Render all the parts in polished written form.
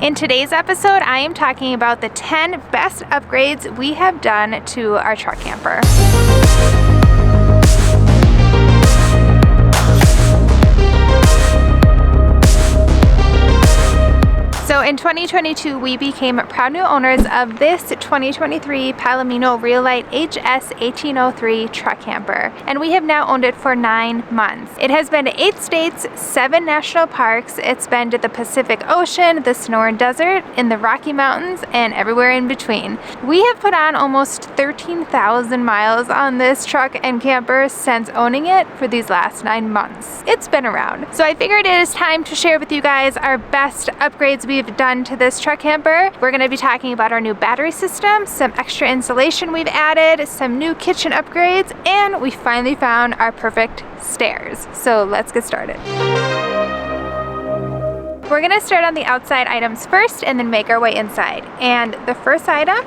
In today's episode, I am talking about the 10 best upgrades we have done to our truck camper. So in 2022, we became proud new owners of this 2023 Palomino Real-Lite HS1803 truck camper, and we have now owned it for 9 months. It has been to 8 states, 7 national parks. It's been to the Pacific Ocean, the Sonoran Desert, in the Rocky Mountains, and everywhere in between. We have put on almost 13,000 miles on this truck and camper since owning it for these last 9 months. It's been around. So I figured it is time to share with you guys our best upgrades we've done to this truck camper. We're going to be talking about our new battery system, some extra insulation we've added, some new kitchen upgrades, and we finally found our perfect stairs. So let's get started. We're going to start on the outside items first and then make our way inside. And the first item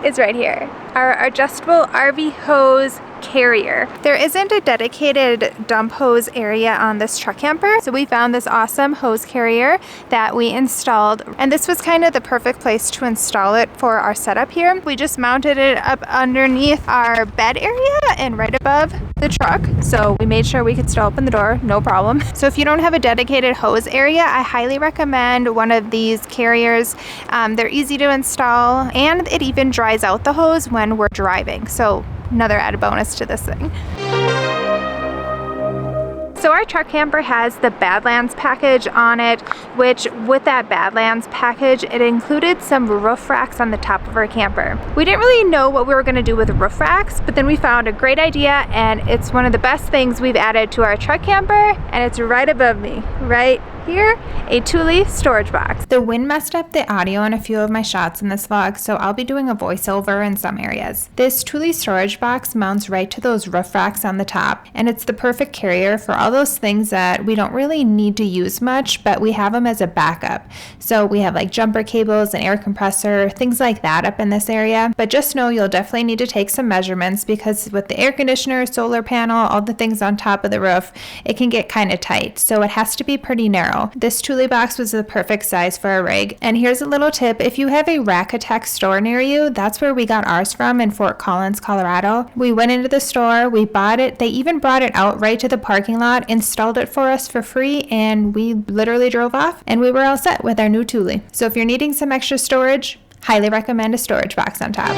is right here, our adjustable RV hose carrier. There isn't a dedicated dump hose area on this truck camper, so we found this awesome hose carrier that we installed, and this was kind of the perfect place to install it for our setup here. We just mounted it up underneath our bed area and right above the truck, so we made sure we could still open the door, no problem. So if you don't have a dedicated hose area, I highly recommend one of these carriers. They're easy to install, and it even dries out the hose when we're driving, so another added bonus to this thing. So our truck camper has the Badlands package on it, which with that Badlands package, it included some roof racks on the top of our camper. We didn't really know what we were going to do with roof racks, but then we found a great idea, and it's one of the best things we've added to our truck camper, and it's right above me, right here, a Thule Storage Box. The wind messed up the audio in a few of my shots in this vlog, so I'll be doing a voiceover in some areas. This Thule Storage Box mounts right to those roof racks on the top, and it's the perfect carrier for all those things that we don't really need to use much, but we have them as a backup. So we have like jumper cables, an air compressor, things like that up in this area. But just know you'll definitely need to take some measurements, because with the air conditioner, solar panel, all the things on top of the roof, it can get kind of tight. So it has to be pretty narrow. This Thule box was the perfect size for our rig. And here's a little tip: if you have a Rack Attack store near you, that's where we got ours from, in Fort Collins, Colorado. We went into the store, we bought it, they even brought it out right to the parking lot, installed it for us for free, and we literally drove off and we were all set with our new Thule. So if you're needing some extra storage, highly recommend a storage box on top.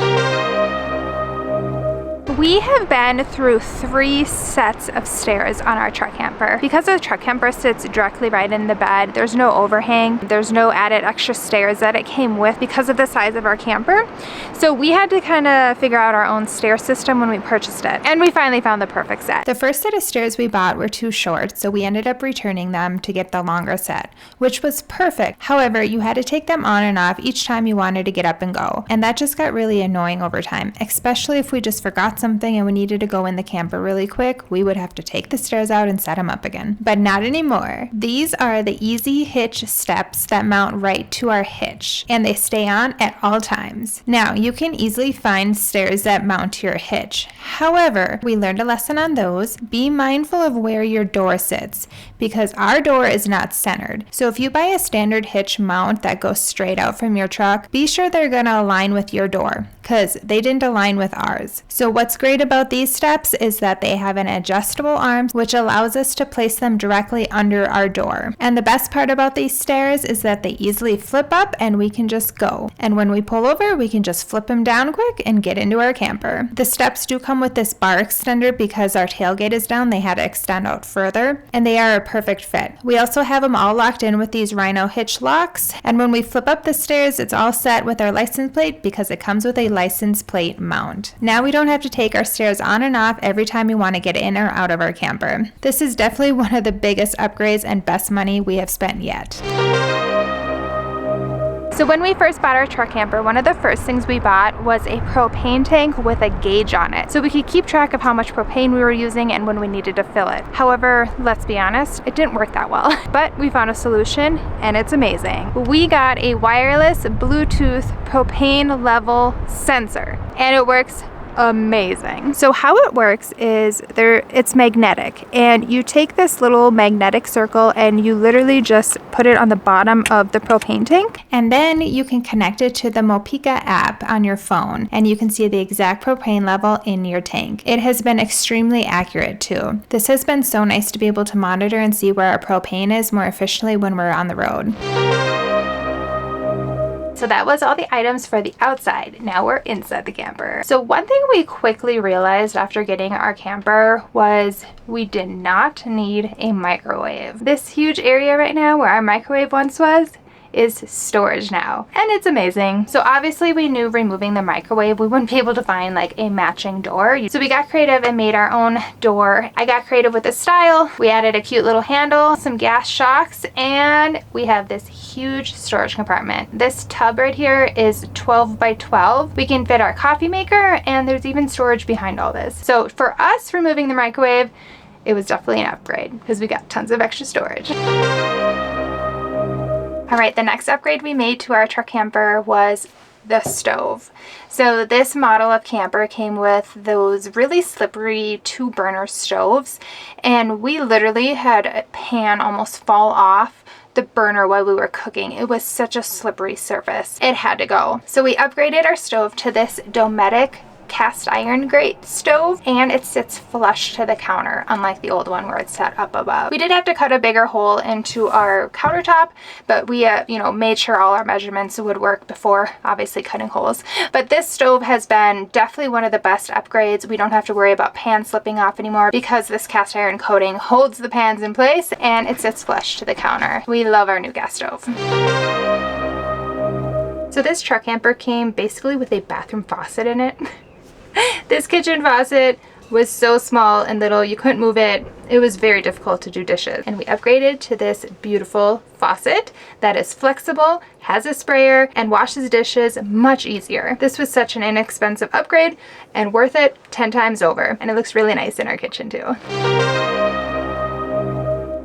We have been through 3 sets of stairs on our truck camper. Because the truck camper sits directly right in the bed, there's no overhang, there's no added extra stairs that it came with because of the size of our camper. So we had to kind of figure out our own stair system when we purchased it, and we finally found the perfect set. The first set of stairs we bought were too short, so we ended up returning them to get the longer set, which was perfect. However, you had to take them on and off each time you wanted to get up and go, and that just got really annoying over time, especially if we just forgot something and we needed to go in the camper really quick. We would have to take the stairs out and set them up again. But not anymore. These are the easy hitch steps that mount right to our hitch, and they stay on at all times. Now, you can easily find stairs that mount to your hitch. However, we learned a lesson on those. Be mindful of where your door sits, because our door is not centered. So if you buy a standard hitch mount that goes straight out from your truck, be sure they're going to align with your door, because they didn't align with ours. So what's great about these steps is that they have an adjustable arm, which allows us to place them directly under our door. And the best part about these stairs is that they easily flip up and we can just go. And when we pull over, we can just flip them down quick and get into our camper. The steps do come with this bar extender because our tailgate is down. They had to extend out further, and they are a perfect fit. We also have them all locked in with these Rhino hitch locks, and when we flip up the stairs, it's all set with our license plate because it comes with a license plate mount. Now we don't have to take our stairs on and off every time we want to get in or out of our camper. This is definitely one of the biggest upgrades and best money we have spent yet. So when we first bought our truck camper, one of the first things we bought was a propane tank with a gauge on it, so we could keep track of how much propane we were using and when we needed to fill it. However, let's be honest, it didn't work that well, but we found a solution and it's amazing. We got a wireless Bluetooth propane level sensor, and it works amazing. So how it works is it's magnetic, and you take this little magnetic circle and you literally just put it on the bottom of the propane tank, and then you can connect it to the Mopica app on your phone and you can see the exact propane level in your tank. It has been extremely accurate too. This has been so nice to be able to monitor and see where our propane is more efficiently when we're on the road. So that was all the items for the outside. Now we're inside the camper. So one thing we quickly realized after getting our camper was we did not need a microwave. This huge area right now where our microwave once was is storage now, and it's amazing. So obviously we knew removing the microwave we wouldn't be able to find like a matching door, so we got creative and made our own door. I got creative with the style. We added a cute little handle, some gas shocks, and we have this huge storage compartment. This tub right here is 12 by 12. We can fit our coffee maker, and there's even storage behind all this. So for us, removing the microwave, it was definitely an upgrade because we got tons of extra storage. All right, the next upgrade we made to our truck camper was the stove. So this model of camper came with those really slippery 2-burner stoves, and we literally had a pan almost fall off the burner while we were cooking. It was such a slippery surface. It had to go. So we upgraded our stove to this Dometic cast iron grate stove, and it sits flush to the counter, unlike the old one where it's set up above. We did have to cut a bigger hole into our countertop, but we made sure all our measurements would work before obviously cutting holes. But this stove has been definitely one of the best upgrades. We don't have to worry about pans slipping off anymore because this cast iron coating holds the pans in place and it sits flush to the counter. We love our new gas stove. So this truck camper came basically with a bathroom faucet in it. This kitchen faucet was so small and little, you couldn't move it. It was very difficult to do dishes. And we upgraded to this beautiful faucet that is flexible, has a sprayer, and washes dishes much easier. This was such an inexpensive upgrade and worth it 10 times over. And it looks really nice in our kitchen too.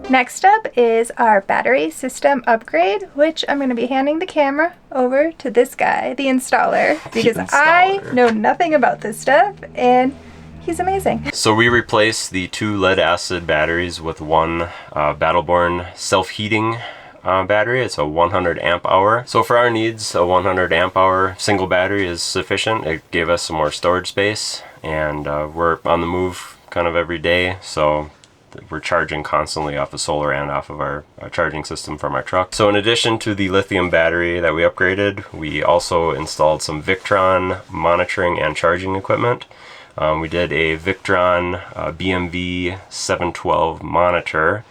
Next up is our battery system upgrade, which I'm going to be handing the camera over to this guy, the installer, because I know nothing about this stuff and he's amazing. So we replaced the 2 lead acid batteries with one Battleborn self-heating battery. It's a 100 amp hour. So for our needs, a 100 amp hour single battery is sufficient. It gave us some more storage space, and we're on the move kind of every day, so we're charging constantly off of solar and off of our charging system from our truck. So in addition to the lithium battery that we upgraded, we also installed some Victron monitoring and charging equipment. We did a Victron BMV 712 monitor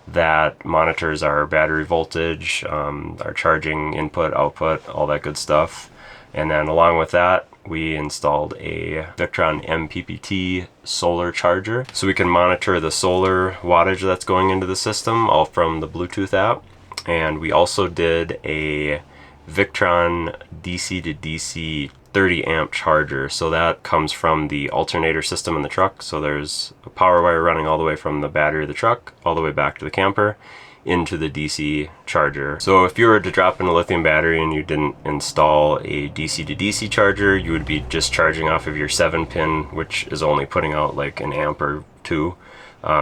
that monitors our battery voltage, our charging input, output, all that good stuff. And then along with that, we installed a Victron MPPT solar charger, so we can monitor the solar wattage that's going into the system all from the Bluetooth app. And we also did a Victron DC to DC 30 amp charger, so that comes from the alternator system in the truck. So there's a power wire running all the way from the battery of the truck all the way back to the camper into the DC charger. So if you were to drop in a lithium battery and you didn't install a DC to DC charger, you would be just charging off of your 7-pin, which is only putting out like an amp or 2.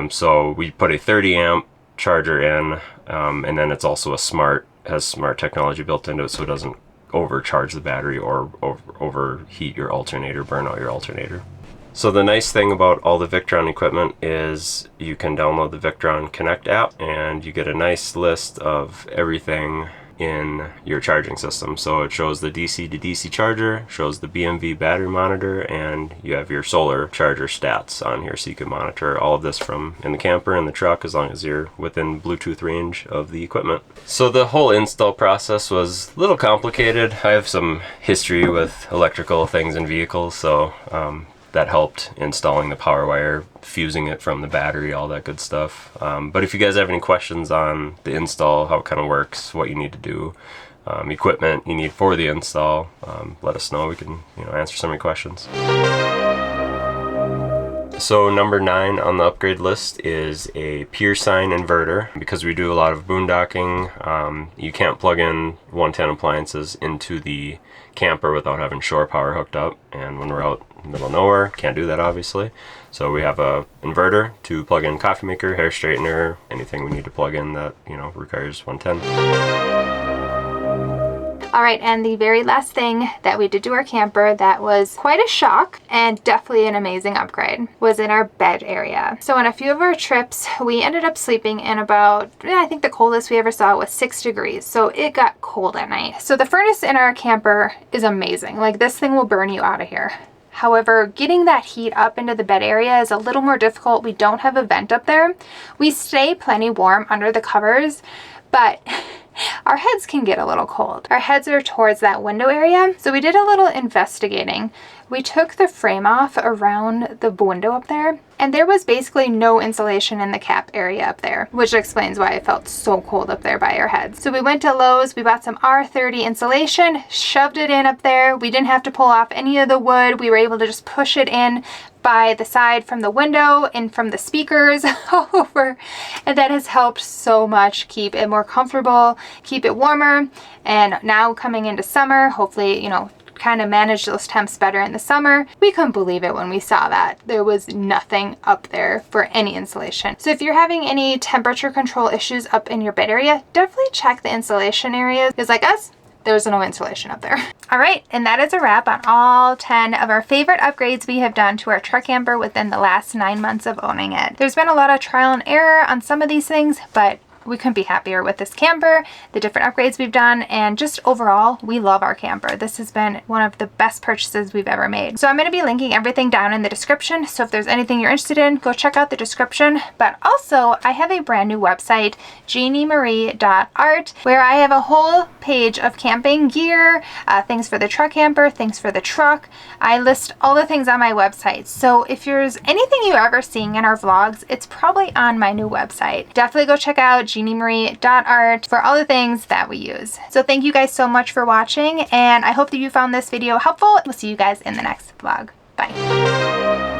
So we put a 30 amp charger in, and then it's also has smart technology built into it, so it doesn't overcharge the battery or overheat your alternator, burn out your alternator. So the nice thing about all the Victron equipment is you can download the Victron Connect app and you get a nice list of everything in your charging system. So it shows the DC to DC charger, shows the BMV battery monitor, and you have your solar charger stats on here, so you can monitor all of this from in the camper and the truck as long as you're within Bluetooth range of the equipment. So the whole install process was a little complicated. I have some history with electrical things in vehicles, so that helped installing the power wire, fusing it from the battery, all that good stuff. But if you guys have any questions on the install, how it kind of works, what you need to do, equipment you need for the install, let us know. We can answer some of your questions. So number 9 on the upgrade list is a pier sign inverter. Because we do a lot of boondocking, you can't plug in 110 appliances into the camper without having shore power hooked up. And when we're out in the middle of nowhere, can't do that obviously. So we have a inverter to plug in coffee maker, hair straightener, anything we need to plug in that, you know, requires 110. All right, and the very last thing that we did to our camper that was quite a shock and definitely an amazing upgrade was in our bed area. So on a few of our trips, we ended up sleeping in about, I think the coldest we ever saw was 6 degrees. So it got cold at night. So the furnace in our camper is amazing. Like, this thing will burn you out of here. However, getting that heat up into the bed area is a little more difficult. We don't have a vent up there. We stay plenty warm under the covers, but our heads can get a little cold. Our heads are towards that window area. So we did a little investigating. We took the frame off around the window up there, and there was basically no insulation in the cap area up there, which explains why it felt so cold up there by our heads. So we went to Lowe's, we bought some R30 insulation, shoved it in up there. We didn't have to pull off any of the wood. We were able to just push it in by the side from the window and from the speakers all over. And that has helped so much keep it more comfortable, keep it warmer. And now coming into summer, hopefully, you know, kind of manage those temps better in the summer. We couldn't believe it when we saw that there was nothing up there for any insulation. So if you're having any temperature control issues up in your bed area, definitely check the insulation areas, because like us, there's no insulation up there. All right, and that is a wrap on all 10 of our favorite upgrades we have done to our truck camper within the last 9 months of owning it. There's been a lot of trial and error on some of these things, but we couldn't be happier with this camper, the different upgrades we've done, and just overall, we love our camper. This has been one of the best purchases we've ever made. So I'm going to be linking everything down in the description. So if there's anything you're interested in, go check out the description. But also, I have a brand new website, jeanniemarie.art, where I have a whole page of camping gear, things for the truck camper, things for the truck. I list all the things on my website. So if there's anything you're ever seeing in our vlogs, it's probably on my new website. Definitely go check out jeanniemarie.art for all the things that we use. So thank you guys so much for watching, and I hope that you found this video helpful. We'll see you guys in the next vlog. Bye.